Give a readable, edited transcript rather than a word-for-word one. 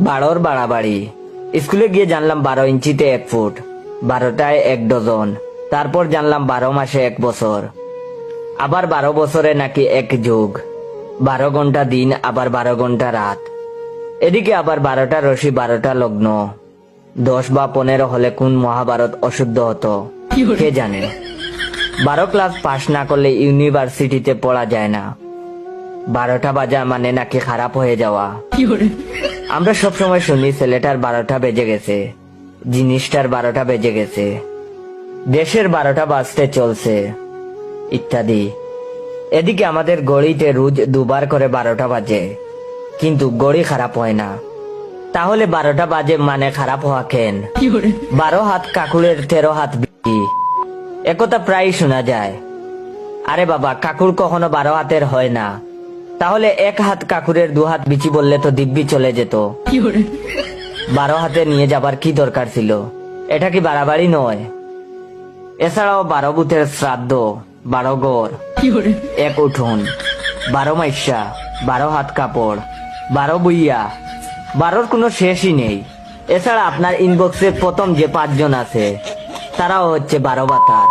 12 বাড়াবাড়ি। স্কুলে গিয়ে জানলাম 12 ইঞ্চিতে 1 ফুট, 12টায় 1 ডজন। তারপর জানলাম 12 মাসে 1 বছর, আবার 12 বছরে নাকি 1 যুগ, 12 ঘন্টা দিন, আবার 12 ঘন্টা রাত। এদিকে আবার 12টা রশি, 12টা লগ্ন। 10 বা 15 হলে কোন মহাভারত অশুদ্ধ হতো কে জানে। 12 ক্লাস পাশ না করলে ইউনিভার্সিটিতে পড়া যায় না। 12টা বাজা মানে নাকি খারাপ হয়ে যাওয়া। আমরা সবসময় শুনি ছেলেটার 12টা বেজে গেছে, জিনিসটার 12টা বেজে গেছে, দেশের 12টা বাজতে চলছে ইত্যাদি। এদিকে আমাদের ঘড়িতে রোজ 2 বার করে 12টা বাজে, কিন্তু ঘড়ি খারাপ হয় না। তাহলে 12টা বাজে মানে খারাপ হওয়া কেন? 12 হাত কাকুরের 13 হাত বিচি, একথা প্রায় শোনা যায়। আরে বাবা, কাকুর কখনো 12 হাতের হয় না। তাহলে 1 হাত কাকুরের 2 হাত বিচি বললে তো দিব্যি চলে যেত। 12 হাতে নিয়ে যাবার কি দরকার ছিল? এটা কি বাড়াবাড়ি নয়? এছাড়াও 12 ভূতের শ্রাদ্ধ, 12 গড়, 1 উঠোন, 12 মাইশা, 12 হাত কাপড়, 12 বইয়া, 12র কোনো শেষই নেই। এছাড়া আপনার ইনবক্সে প্রথম যে 5 জন আছে তারাও হচ্ছে 12 বাতার।